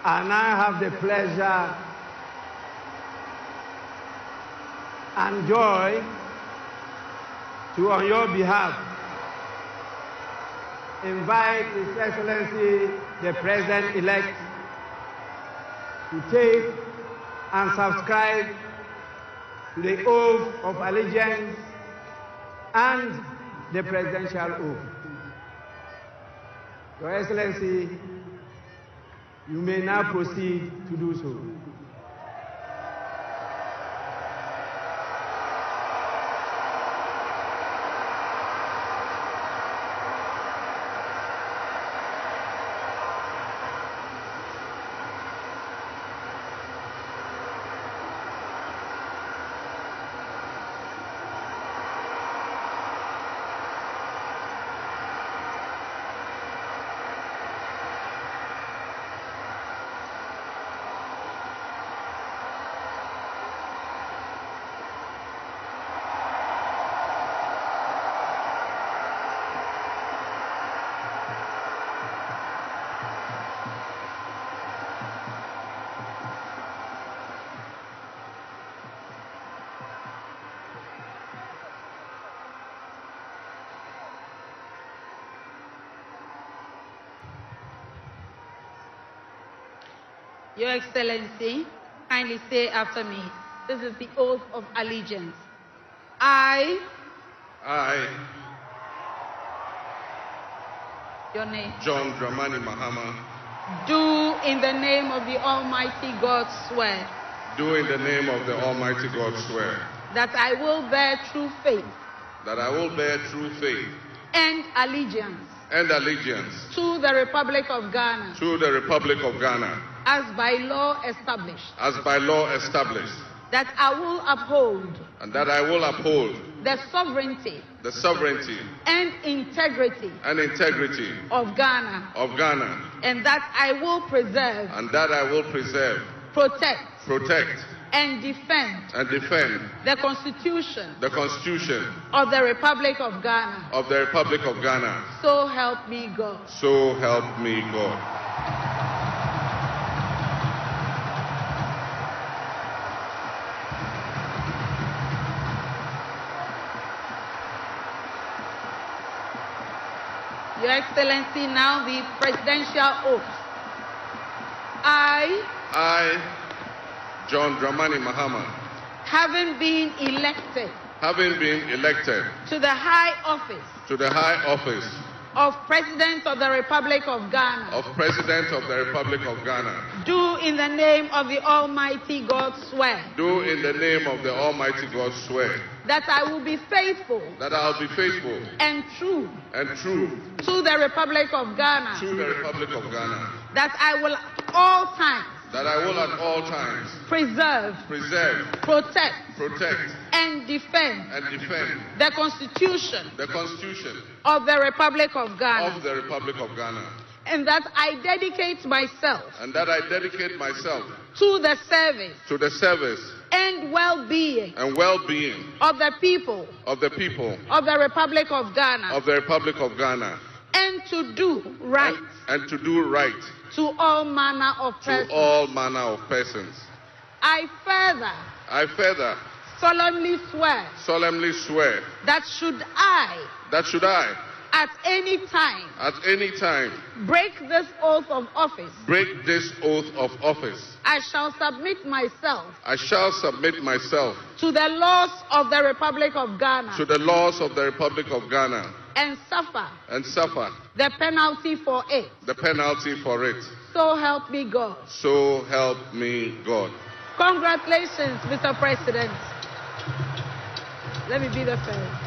And I have the pleasure and joy to, on your behalf, invite His Excellency, the President-elect, to take and subscribe to the oath of allegiance and the presidential oath. Your Excellency, you may now proceed to do so. Your Excellency, kindly say after me. This is the oath of allegiance. I. Your name. John Dramani Mahama. Do in the name of the Almighty God swear. Do in the name of the Almighty God swear. That I will bear true faith. That I will bear true faith. And allegiance. And allegiance. To the Republic of Ghana. To the Republic of Ghana. As by law established. As by law established. That I will uphold. And that I will uphold. The sovereignty. The sovereignty. And integrity. And integrity. Of Ghana. Of Ghana. And that I will preserve. And that I will preserve. Protect. Protect. And defend. And defend. The Constitution. The Constitution. Of the Republic of Ghana. Of the Republic of Ghana. So help me God. So help me God. Your Excellency, now the presidential oath. I, John Dramani Mahama, having been elected to the high office of President of the Republic of Ghana, do in the name of the Almighty God swear. Do in the name of the Almighty God swear. That I will be faithful. That I will be faithful. And true. To the Republic of Ghana. To the Republic of Ghana. That I will at all times. Preserve. Protect. And defend. The Constitution. Of the Republic of Ghana. And that I dedicate myself. To the service. And well-being. Of the people. Of the Republic of Ghana. And to do right. To all manner of persons. I further. Solemnly swear. That should I. At any time. Break this oath of office. I shall submit myself. To the laws of the Republic of Ghana. And suffer. The penalty for it. So help me God. Congratulations, Mr. President. Let me be the first.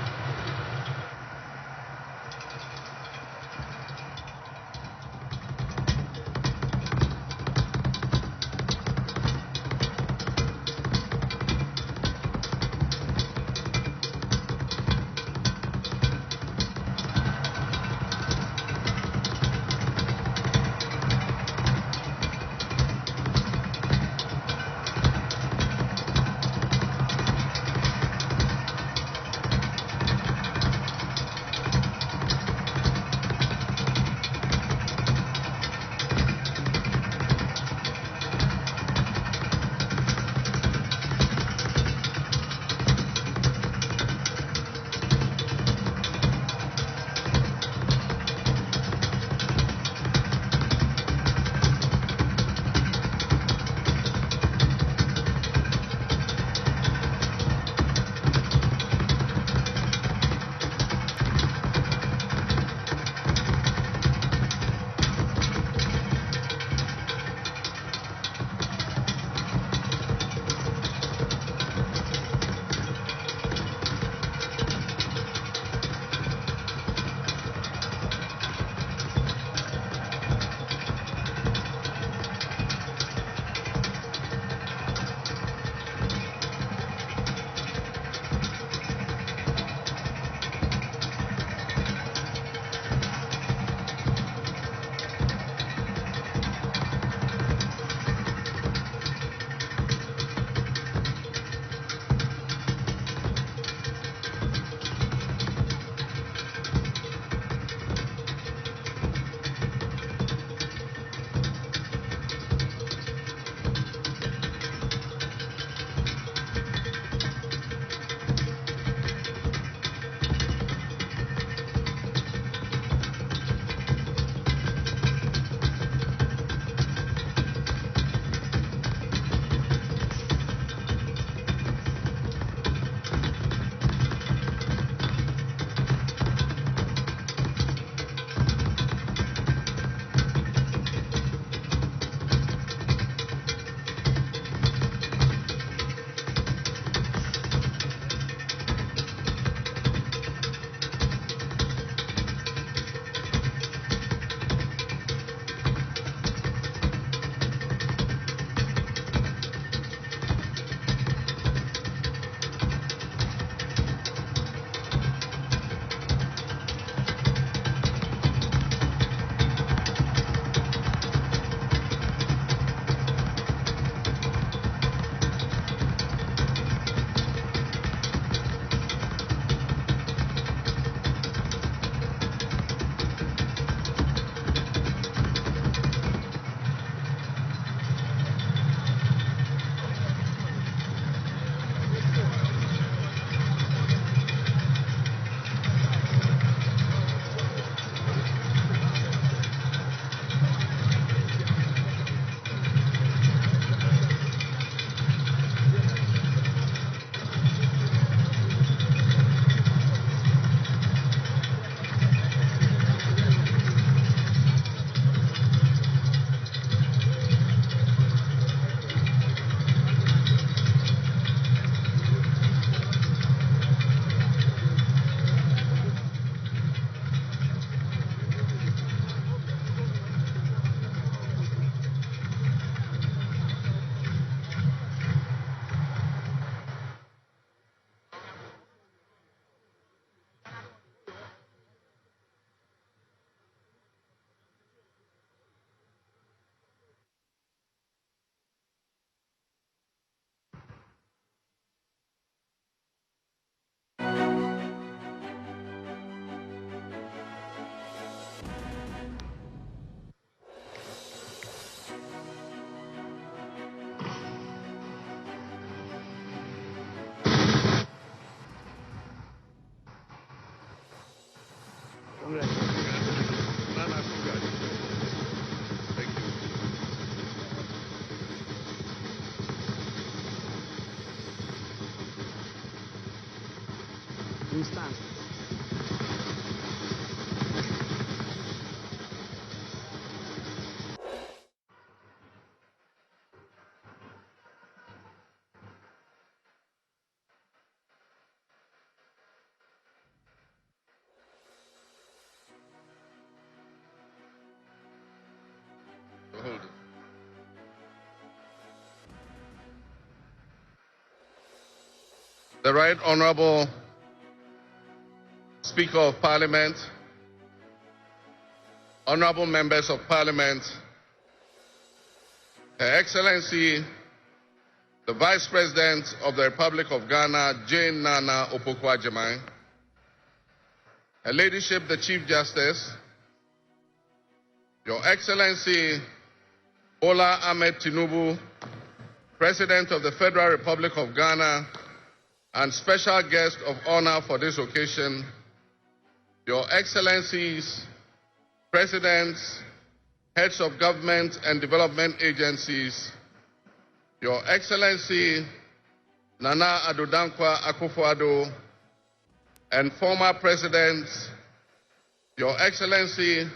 Thank you. You stand. Hold it. The Right Honorable Speaker of Parliament, Honorable Members of Parliament, Her Excellency, the Vice President of the Republic of Ghana, Jane Nana Opoku-Agyeman, Her Ladyship, the Chief Justice, Your Excellency, Bola Ahmed Tinubu, President of the Federal Republic of Ghana, and special guest of honor for this occasion, Your Excellencies, Presidents, Heads of Government and Development Agencies, Your Excellency Nana Addo Dankwa Akufo-Addo, and former Presidents, Your Excellency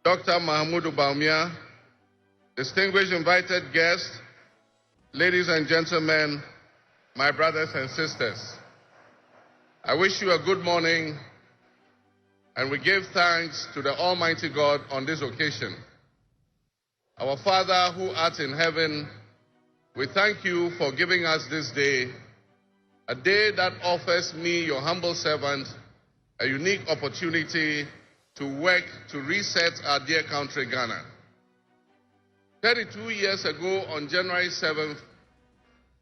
Dr. Mahamudu Bawumia, distinguished invited guests, ladies and gentlemen, my brothers and sisters. I wish you a good morning, and we give thanks to the Almighty God on this occasion. Our Father who art in heaven, we thank you for giving us this day, a day that offers me, your humble servant, a unique opportunity to work to reset our dear country, Ghana. 32 years ago, on January 7th,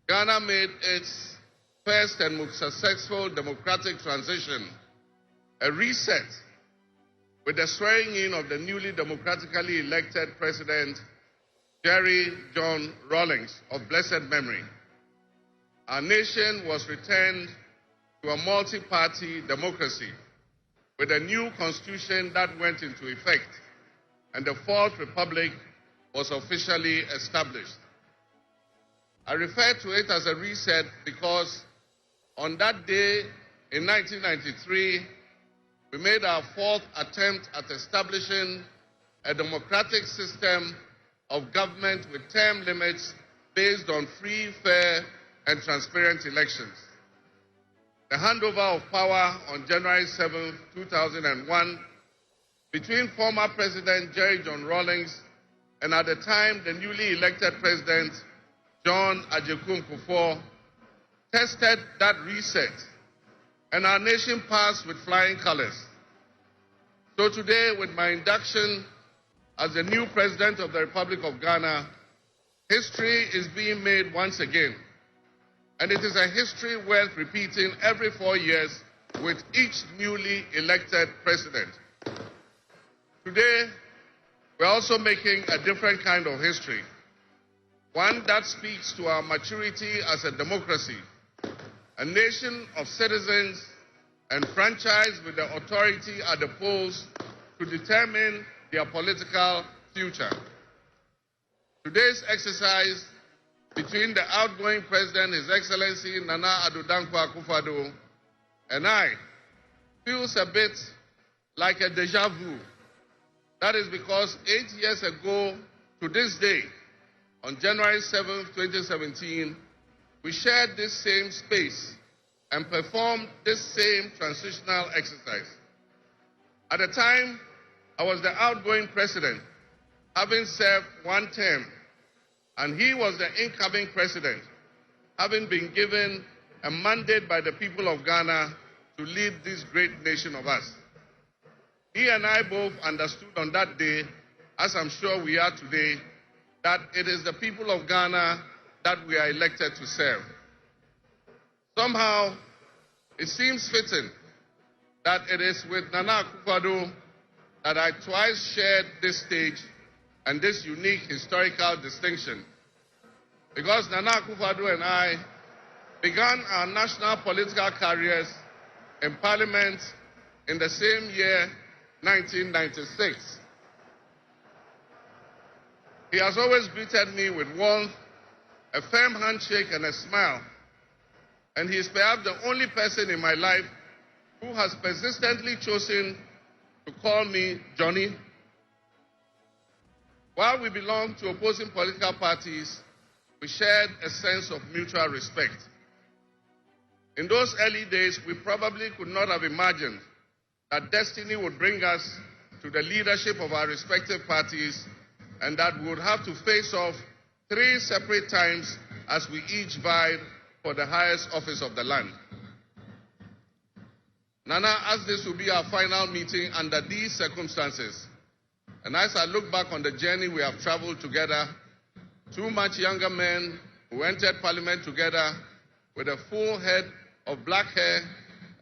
Ghana made its first and most successful democratic transition, a reset, with the swearing in of the newly democratically elected President, Jerry John Rawlings, of blessed memory. Our nation was returned to a multi-party democracy with a new constitution that went into effect, and the Fourth Republic was officially established. I refer to it as a reset because on that day in 1993, we made our fourth attempt at establishing a democratic system of government with term limits based on free, fair, and transparent elections. The handover of power on January 7, 2001, between former President Jerry John Rawlings and at the time the newly elected President John Agyekum Kufuor, tested that reset, and our nation passed with flying colors. So today, with my induction as the new President of the Republic of Ghana, history is being made once again. And it is a history worth repeating every 4 years with each newly elected president. Today, we're also making a different kind of history, one that speaks to our maturity as a democracy, a nation of citizens enfranchised with the authority at the polls to determine their political future. Today's exercise between the outgoing President, His Excellency Nana Addo Dankwa Akufo-Addo, and I feels a bit like a deja vu. That is because 8 years ago to this day, on January 7, 2017, we shared this same space and performed this same transitional exercise. At the time, I was the outgoing president, having served one term, and he was the incoming president, having been given a mandate by the people of Ghana to lead this great nation of us. He and I both understood on that day, as I'm sure we are today, that it is the people of Ghana that we are elected to serve. Somehow, it seems fitting that it is with Nana Akufo-Addo that I twice shared this stage and this unique historical distinction. Because Nana Akufo-Addo and I began our national political careers in Parliament in the same year 1996. He has always greeted me with warmth, a firm handshake, and a smile. And he is perhaps the only person in my life who has persistently chosen to call me Johnny. While we belong to opposing political parties, we shared a sense of mutual respect. In those early days, we probably could not have imagined that destiny would bring us to the leadership of our respective parties and that we would have to face off 3 separate times as we each vied for the highest office of the land. Nana, as this will be our final meeting under these circumstances, and as I look back on the journey we have traveled together, 2 much younger men who entered Parliament together with a full head of black hair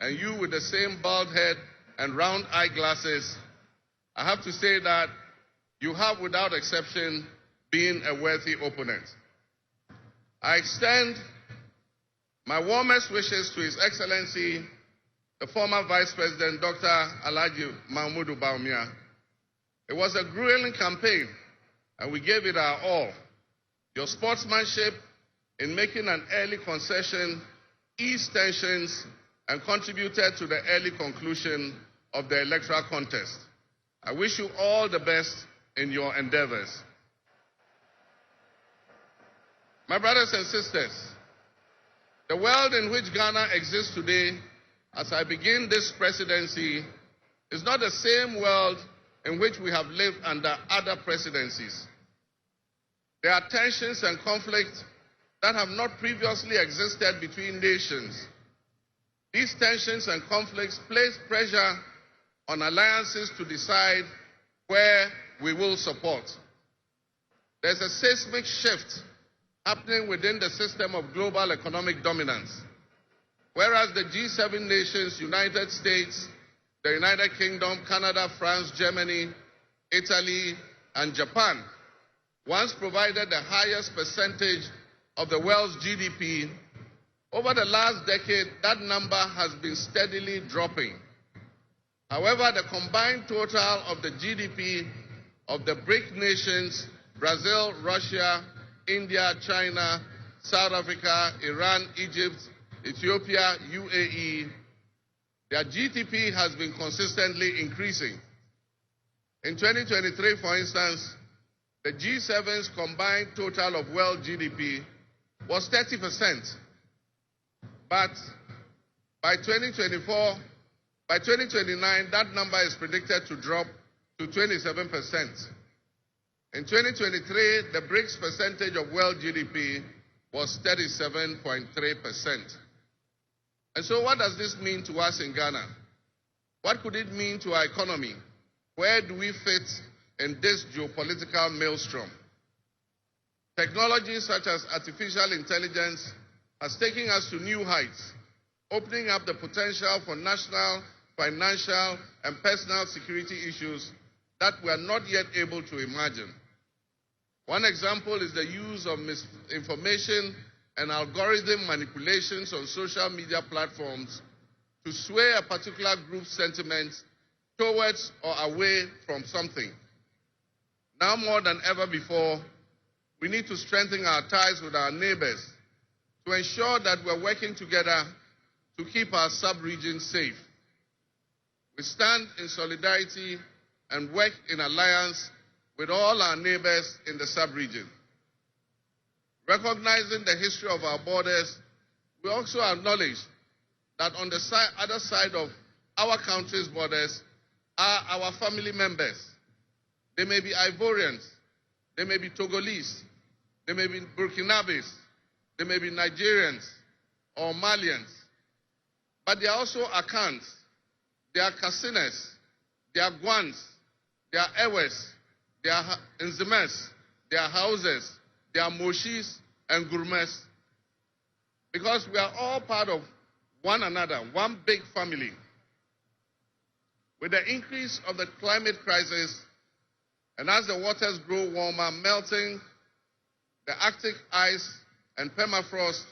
and you with the same bald head and round eyeglasses, I have to say that you have, without exception, been a worthy opponent. I extend my warmest wishes to His Excellency, the former Vice President, Dr. Alhaji Mahmoud Bawumia. It was a grueling campaign, and we gave it our all. Your sportsmanship in making an early concession eased tensions and contributed to the early conclusion of the electoral contest. I wish you all the best in your endeavors. My brothers and sisters, the world in which Ghana exists today, as I begin this presidency, is not the same world in which we have lived under other presidencies. There are tensions and conflicts that have not previously existed between nations. These tensions and conflicts place pressure on alliances to decide where we will support. There's a seismic shift happening within the system of global economic dominance. Whereas the G7 nations, United States, the United Kingdom, Canada, France, Germany, Italy, and Japan once provided the highest percentage of the world's GDP, over the last decade, that number has been steadily dropping. However, the combined total of the GDP of the BRIC nations, Brazil, Russia, India, China, South Africa, Iran, Egypt, Ethiopia, UAE, their GDP has been consistently increasing. In 2023, for instance, the G7's combined total of world GDP was 30%. But by 2029, that number is predicted to drop to 27%. In 2023, the BRICS percentage of world GDP was 37.3%. And so what does this mean to us in Ghana? What could it mean to our economy? Where do we fit in this geopolitical maelstrom? Technology such as artificial intelligence has taken us to new heights, opening up the potential for national, financial, and personal security issues that we are not yet able to imagine. One example is the use of misinformation and algorithm manipulations on social media platforms to sway a particular group's sentiments towards or away from something. Now more than ever before, we need to strengthen our ties with our neighbors to ensure that we're working together to keep our sub-region safe. We stand in solidarity and work in alliance with all our neighbors in the sub-region. Recognizing the history of our borders, we also acknowledge that on the other side of our country's borders are our family members. They may be Ivorians, they may be Togolese, they may be Burkinabes, they may be Nigerians or Malians. But they are also Akans, they are Kasinas, they are Gwans, they are Ewes, they are Nzemes, they are Hauses, they are Moshis and Gurmes. Because we are all part of one another, one big family. With the increase of the climate crisis, and as the waters grow warmer, melting the Arctic ice and permafrost,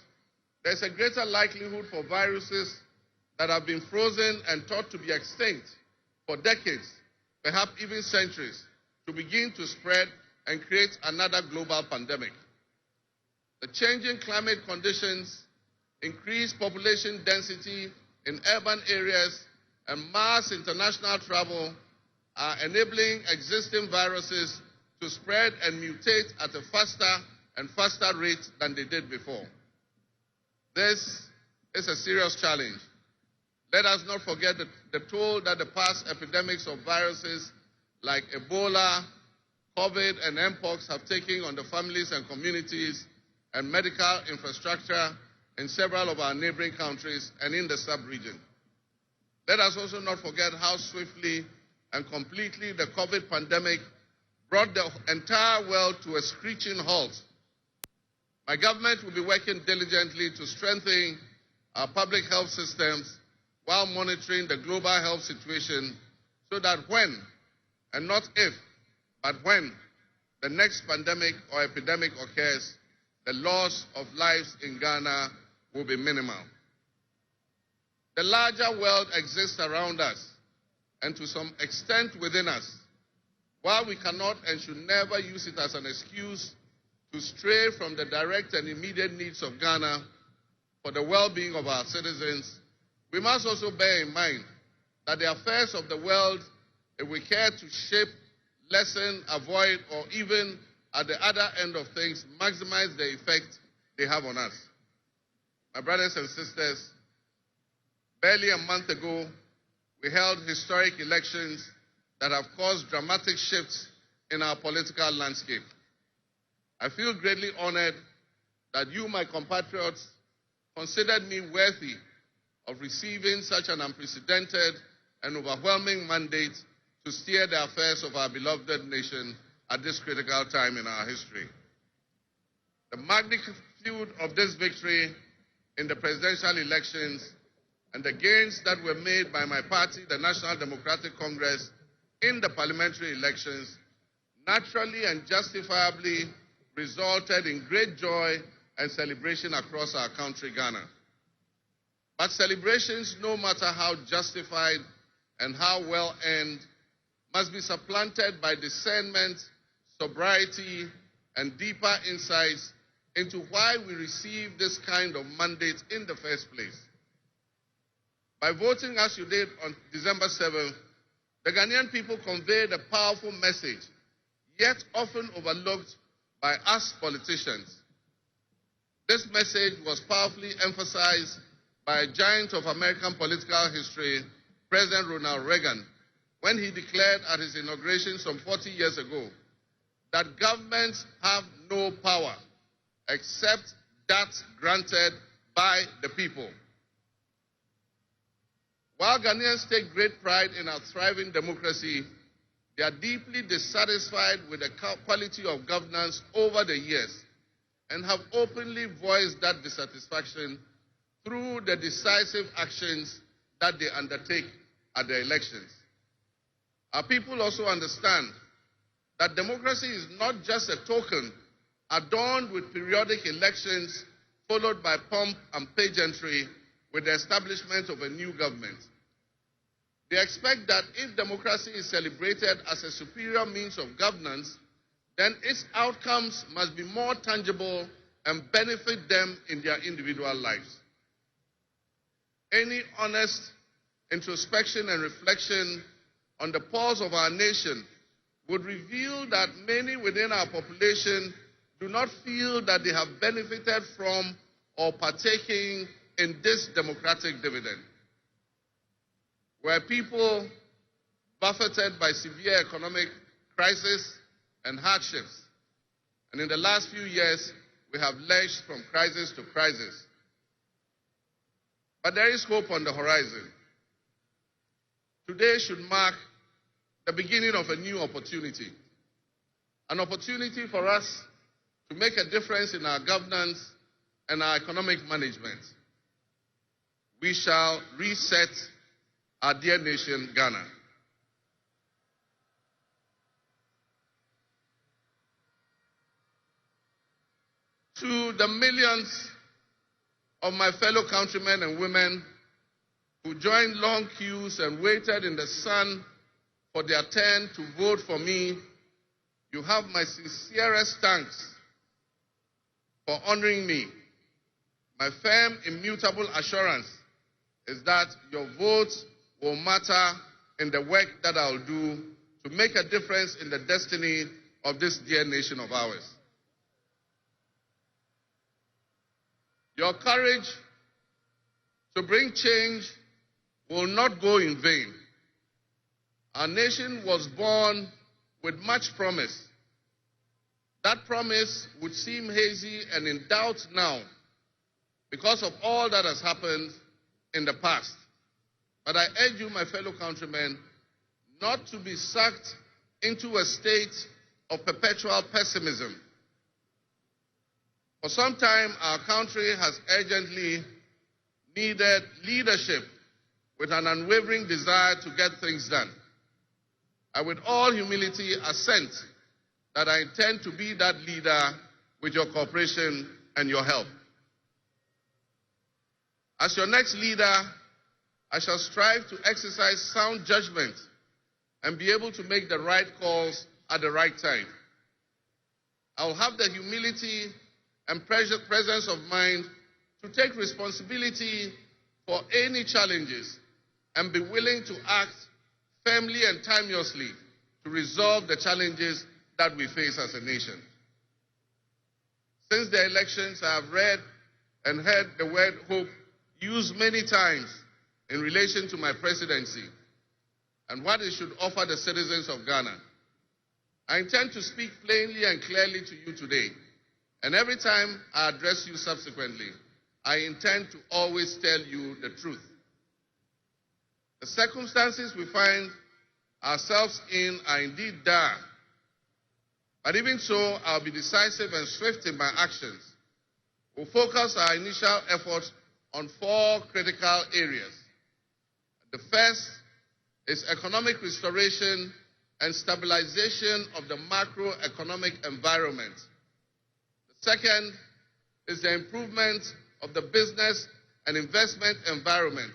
there's a greater likelihood for viruses that have been frozen and thought to be extinct for decades perhaps even centuries, to begin to spread and create another global pandemic. The changing climate conditions, increased population density in urban areas, and mass international travel are enabling existing viruses to spread and mutate at a faster and faster rate than they did before. This is a serious challenge. Let us not forget the toll that the past epidemics of viruses like Ebola, COVID, and Mpox have taken on the families and communities and medical infrastructure in several of our neighboring countries and in the sub-region. Let us also not forget how swiftly and completely the COVID pandemic brought the entire world to a screeching halt. My government will be working diligently to strengthen our public health systems while monitoring the global health situation so that when, and not if, but when the next pandemic or epidemic occurs, the loss of lives in Ghana will be minimal. The larger world exists around us and to some extent within us. While we cannot and should never use it as an excuse to stray from the direct and immediate needs of Ghana for the well-being of our citizens, we must also bear in mind that the affairs of the world, if we care to shape, lessen, avoid, or even at the other end of things, maximize the effect they have on us. My brothers and sisters, barely a month ago, we held historic elections that have caused dramatic shifts in our political landscape. I feel greatly honored that you, my compatriots, considered me worthy of receiving such an unprecedented and overwhelming mandate to steer the affairs of our beloved nation at this critical time in our history. The magnitude of this victory in the presidential elections and the gains that were made by my party, the National Democratic Congress, in the parliamentary elections naturally and justifiably resulted in great joy and celebration across our country, Ghana. But celebrations, no matter how justified and how well earned, must be supplanted by discernment, sobriety, and deeper insights into why we received this kind of mandate in the first place. By voting as you did on December 7th, the Ghanaian people conveyed a powerful message, yet often overlooked by us politicians. This message was powerfully emphasized by a giant of American political history, President Ronald Reagan, when he declared at his inauguration some 40 years ago that governments have no power except that granted by the people. While Ghanaians take great pride in our thriving democracy, they are deeply dissatisfied with the quality of governance over the years and have openly voiced that dissatisfaction through the decisive actions that they undertake at the elections. Our people also understand that democracy is not just a token adorned with periodic elections followed by pomp and pageantry with the establishment of a new government. They expect that if democracy is celebrated as a superior means of governance, then its outcomes must be more tangible and benefit them in their individual lives. Any honest introspection and reflection on the pulse of our nation would reveal that many within our population do not feel that they have benefited from or partaking in this democratic dividend. Where people buffeted by severe economic crisis and hardships, and in the last few years, we have lurched from crisis to crisis. But there is hope on the horizon. Today should mark the beginning of a new opportunity, an opportunity for us to make a difference in our governance and our economic management. We shall reset our dear nation, Ghana. To the millions of my fellow countrymen and women who joined long queues and waited in the sun for their turn to vote for me, you have my sincerest thanks for honoring me. My firm, immutable assurance is that your votes will matter in the work that I'll do to make a difference in the destiny of this dear nation of ours. Your courage to bring change will not go in vain. Our nation was born with much promise. That promise would seem hazy and in doubt now because of all that has happened in the past. But I urge you, my fellow countrymen, not to be sucked into a state of perpetual pessimism. For some time, our country has urgently needed leadership with an unwavering desire to get things done. I, with all humility, assent that I intend to be that leader with your cooperation and your help. As your next leader, I shall strive to exercise sound judgment and be able to make the right calls at the right time. I will have the humility and presence of mind to take responsibility for any challenges and be willing to act firmly and timelessly to resolve the challenges that we face as a nation. Since the elections, I have read and heard the word hope used many times in relation to my presidency and what it should offer the citizens of Ghana. I intend to speak plainly and clearly to you today, and every time I address you subsequently, I intend to always tell you the truth. The circumstances we find ourselves in are indeed dire, but even so, I'll be decisive and swift in my actions. We'll focus our initial efforts on 4 critical areas. The first is economic restoration and stabilization of the macroeconomic environment. The second is the improvement of the business and investment environment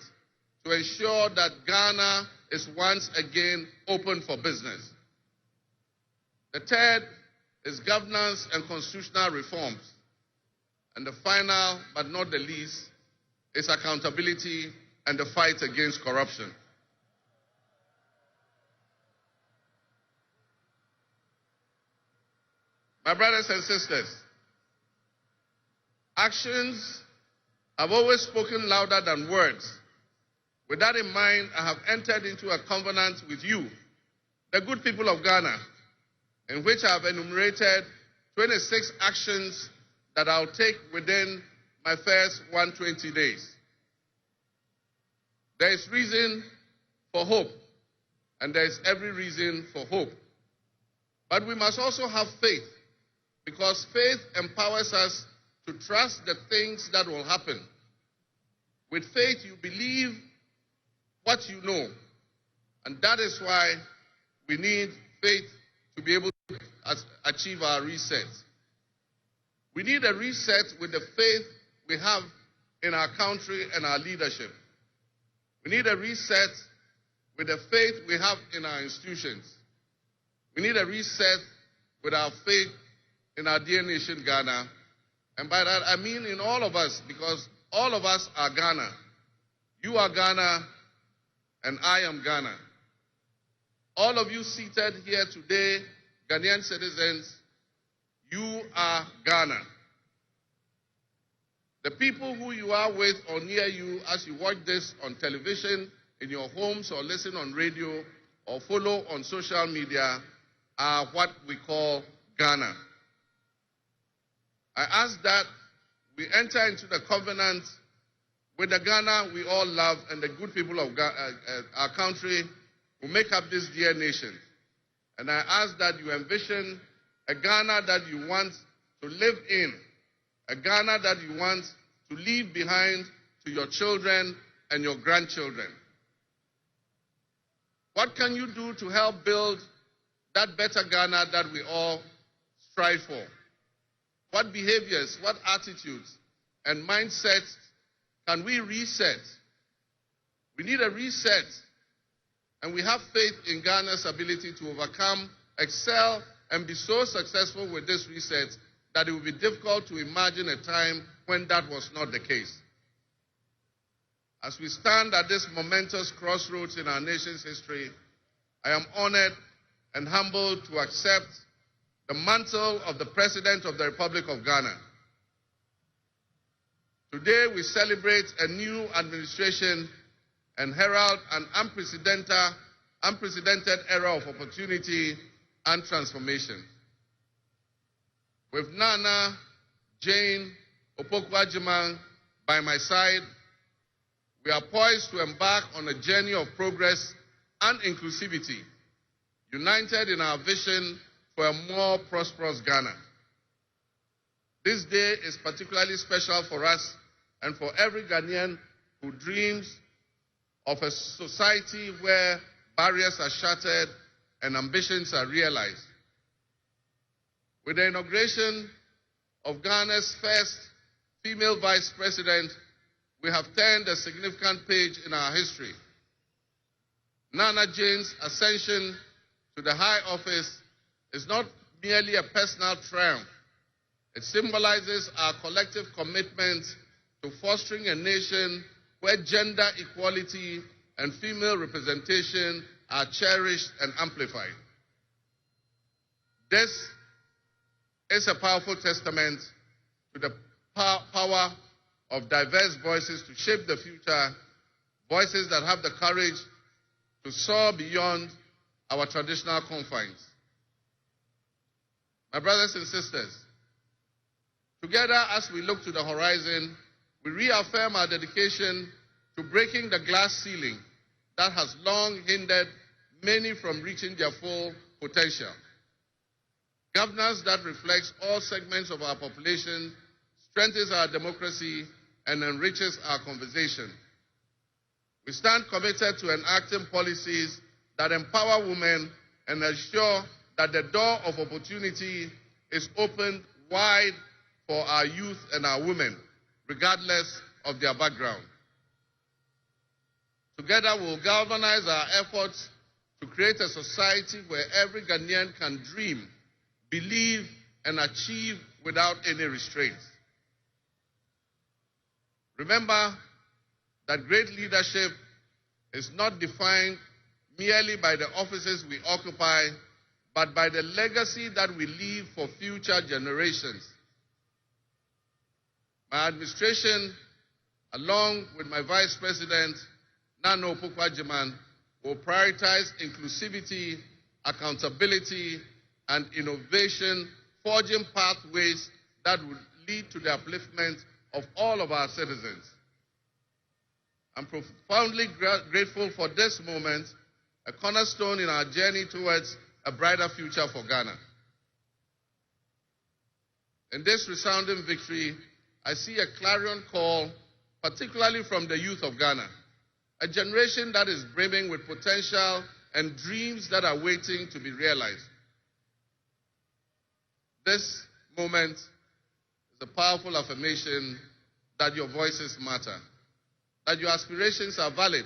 to ensure that Ghana is once again open for business. The third is governance and constitutional reforms. And the final, but not the least, is accountability and the fight against corruption. My brothers and sisters, actions have always spoken louder than words. With that in mind, I have entered into a covenant with you, the good people of Ghana, in which I have enumerated 26 actions that I'll take within my first 120 days. There is reason for hope, and there is every reason for hope. But we must also have faith, because faith empowers us to trust the things that will happen. With faith, you believe what you know, and that is why we need faith to be able to achieve our reset. We need a reset with the faith we have in our country and our leadership. We need a reset with the faith we have in our institutions. We need a reset with our faith in our dear nation, Ghana. And by that, I mean in all of us, because all of us are Ghana. You are Ghana, and I am Ghana. All of you seated here today, Ghanaian citizens, you are Ghana. The people who you are with or near you as you watch this on television, in your homes, or listen on radio, or follow on social media are what we call Ghana. I ask that we enter into the covenant with the Ghana we all love and the good people of our country who make up this dear nation. And I ask that you envision a Ghana that you want to live in, a Ghana that you want to leave behind to your children and your grandchildren. What can you do to help build that better Ghana that we all strive for? What behaviors, what attitudes and mindsets can we reset? We need a reset. And we have faith in Ghana's ability to overcome, excel, and be so successful with this reset that it will be difficult to imagine a time when that was not the case. As we stand at this momentous crossroads in our nation's history, I am honored and humbled to accept the mantle of the President of the Republic of Ghana. Today, we celebrate a new administration and herald an unprecedented era of opportunity and transformation. With Nana Jane Opoku-Agyeman by my side, we are poised to embark on a journey of progress and inclusivity, united in our vision for a more prosperous Ghana. This day is particularly special for us and for every Ghanaian who dreams of a society where barriers are shattered and ambitions are realized. With the inauguration of Ghana's first female vice president, we have turned a significant page in our history. Nana Jane's ascension to the high office is not merely a personal triumph. It symbolizes our collective commitment to fostering a nation where gender equality and female representation are cherished and amplified. This is a powerful testament to the power of diverse voices to shape the future, voices that have the courage to soar beyond our traditional confines. My brothers and sisters, together as we look to the horizon, we reaffirm our dedication to breaking the glass ceiling that has long hindered many from reaching their full potential. Governance that reflects all segments of our population strengthens our democracy and enriches our conversation. We stand committed to enacting policies that empower women and ensure that the door of opportunity is opened wide for our youth and our women, regardless of their background. Together, we will galvanize our efforts to create a society where every Ghanaian can dream, believe, and achieve without any restraints. Remember that great leadership is not defined merely by the offices we occupy, but by the legacy that we leave for future generations. My administration, along with my Vice President, Nana Opoku-Agyeman, will prioritize inclusivity, accountability, and innovation, forging pathways that will lead to the upliftment of all of our citizens. I'm profoundly grateful for this moment, a cornerstone in our journey towards a brighter future for Ghana. In this resounding victory, I see a clarion call, particularly from the youth of Ghana, a generation that is brimming with potential and dreams that are waiting to be realized. This moment is a powerful affirmation that your voices matter, that your aspirations are valid,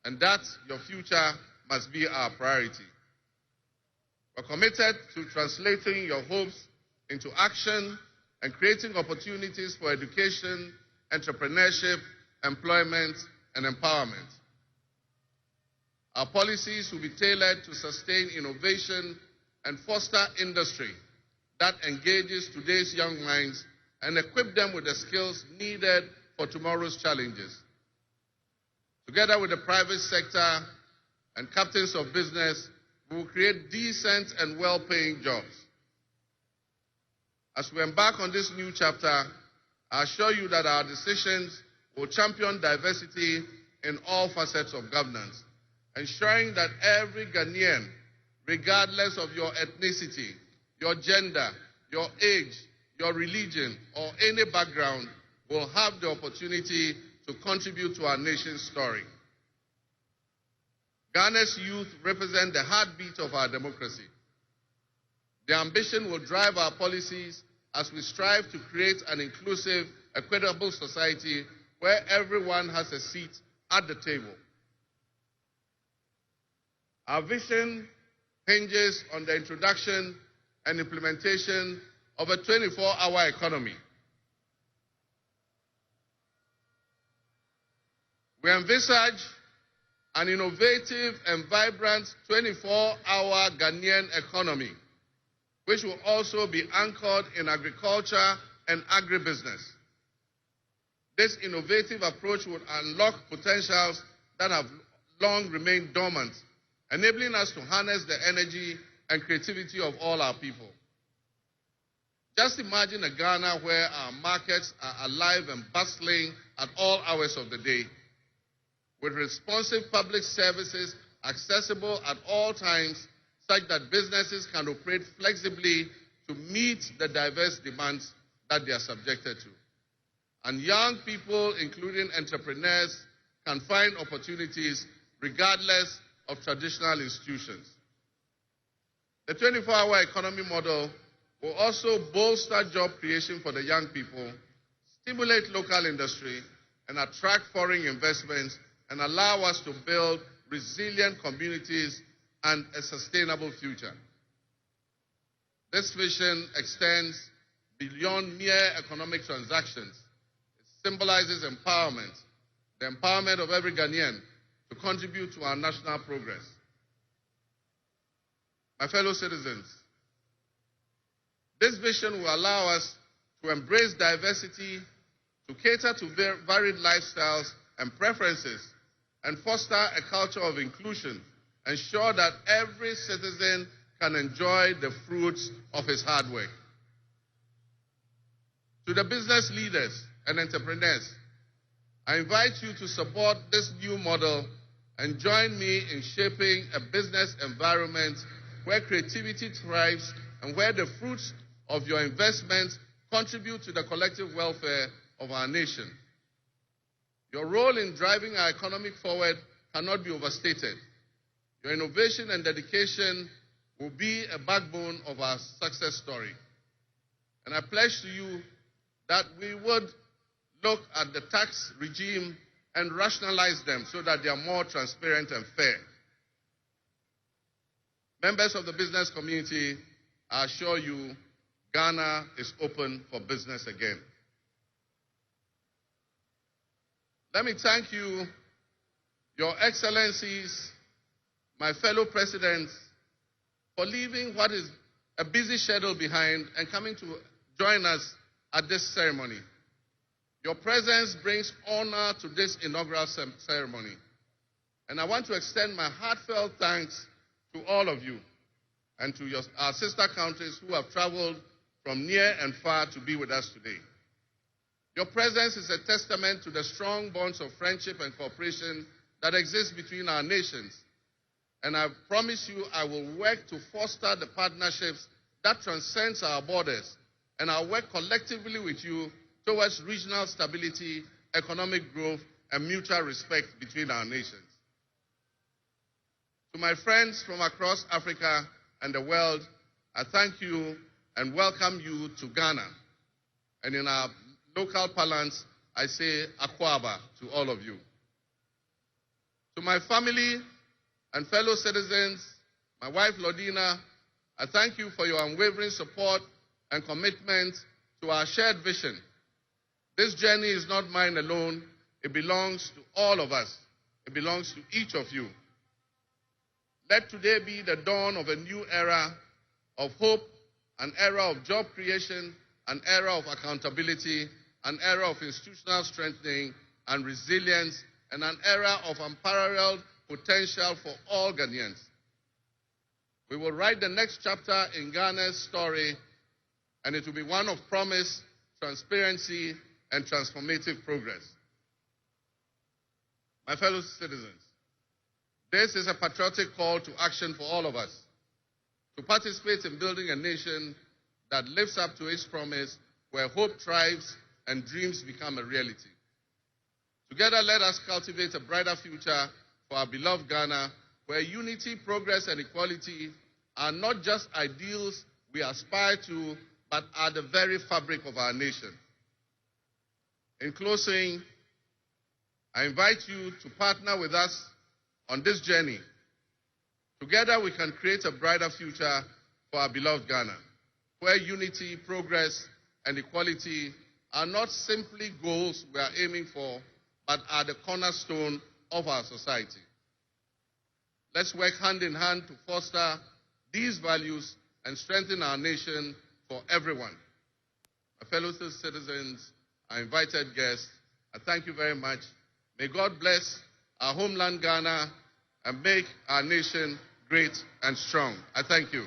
and that your future must be our priority. We're committed to translating your hopes into action and creating opportunities for education, entrepreneurship, employment, and empowerment. Our policies will be tailored to sustain innovation and foster industry that engages today's young minds and equip them with the skills needed for tomorrow's challenges. Together with the private sector and captains of business, we will create decent and well-paying jobs. As we embark on this new chapter, I assure you that our decisions will champion diversity in all facets of governance, ensuring that every Ghanaian, regardless of your ethnicity, your gender, your age, your religion, or any background, will have the opportunity to contribute to our nation's story. Ghana's youth represent the heartbeat of our democracy. Their ambition will drive our policies as we strive to create an inclusive, equitable society where everyone has a seat at the table. Our vision hinges on the introduction and implementation of a 24-hour economy. We envisage an innovative and vibrant 24-hour Ghanaian economy, which will also be anchored in agriculture and agribusiness. This innovative approach would unlock potentials that have long remained dormant, enabling us to harness the energy and creativity of all our people. Just imagine a Ghana where our markets are alive and bustling at all hours of the day, with responsive public services accessible at all times, such that businesses can operate flexibly to meet the diverse demands that they are subjected to. And young people, including entrepreneurs, can find opportunities regardless of traditional institutions. The 24-hour economy model will also bolster job creation for the young people, stimulate local industry, and attract foreign investments, and allow us to build resilient communities and a sustainable future. This vision extends beyond mere economic transactions. It symbolizes empowerment, the empowerment of every Ghanaian to contribute to our national progress. My fellow citizens, this vision will allow us to embrace diversity, to cater to varied lifestyles and preferences, and foster a culture of inclusion, ensure that every citizen can enjoy the fruits of his hard work. To the business leaders and entrepreneurs, I invite you to support this new model and join me in shaping a business environment where creativity thrives and where the fruits of your investments contribute to the collective welfare of our nation. Your role in driving our economy forward cannot be overstated. Your innovation and dedication will be a backbone of our success story. And I pledge to you that we would look at the tax regime and rationalize them so that they are more transparent and fair. Members of the business community, I assure you, Ghana is open for business again. Let me thank you, Your Excellencies, my fellow presidents, for leaving what is a busy schedule behind and coming to join us at this ceremony. Your presence brings honor to this inaugural ceremony. And I want to extend my heartfelt thanks to all of you and to our sister countries who have traveled from near and far to be with us today. Your presence is a testament to the strong bonds of friendship and cooperation that exist between our nations. And I promise you I will work to foster the partnerships that transcends our borders, and I'll work collectively with you towards regional stability, economic growth, and mutual respect between our nations. To my friends from across Africa and the world, I thank you and welcome you to Ghana. And in our local parlance, I say Akwaba to all of you. To my family and fellow citizens, my wife Lodina, I thank you for your unwavering support and commitment to our shared vision. This journey is not mine alone. It belongs to all of us. It belongs to each of you. Let today be the dawn of a new era of hope, an era of job creation, an era of accountability, an era of institutional strengthening and resilience, and an era of unparalleled potential for all Ghanaians. We will write the next chapter in Ghana's story, and it will be one of promise, transparency, and transformative progress. My fellow citizens, this is a patriotic call to action for all of us to participate in building a nation that lives up to its promise, where hope thrives and dreams become a reality. Together, let us cultivate a brighter future for our beloved Ghana, where unity, progress, and equality are not just ideals we aspire to, but are the very fabric of our nation. In closing, I invite you to partner with us on this journey Together, we can create a brighter future for our beloved Ghana, where unity, progress, and equality are not simply goals we are aiming for, but are the cornerstone of our society. Let's work hand in hand to foster these values and strengthen our nation for everyone. My fellow citizens, our invited guests, I thank you very much. May God bless our homeland Ghana and make our nation great and strong. I thank you.